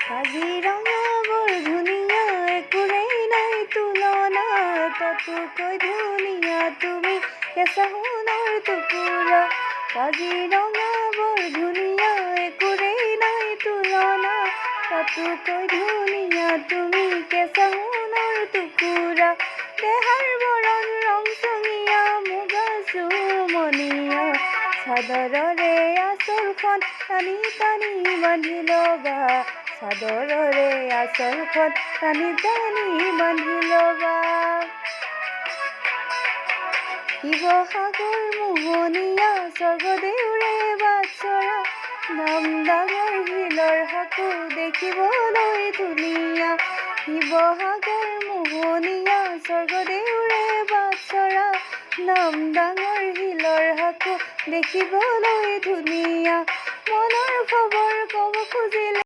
কাজিৰঙা বৰ ধুনীয়া, একোৰেই নাই তুলনা, তাতোকৈ ধুনীয়া তুমি কেঁচা সোণৰ টুকুৰা। কাজিৰঙা বৰ ধুনীয়া, একোৰেই নাই তুলনা, তাতোকৈ ধুনীয়া তুমি কেঁচা সোণৰ টুকুৰা। দেহাৰ বৰণ ৰংচঙীয়া, মুগা চুমনীয়া, চাদৰৰে আঁচলখন টানি টানি বান্ধি ল'বা, চাদৰৰে আঁচলখন টানি টানি বান্ধি ল'বা। শিৱসাগৰ মোহনীয়া, স্বৰ্গদেউৰে বাটচৰা, নামদাঙৰ শিলৰ সাঁকো দেখিবলৈ ধুনীয়া। শিৱসাগৰ মোহনীয়া, স্বৰ্গদেউৰে বাটচৰা, নামদাঙৰ শিলৰ সাঁকো দেখিবলৈ ধুনীয়া। মনৰ খবৰ ক'ব খুজিলে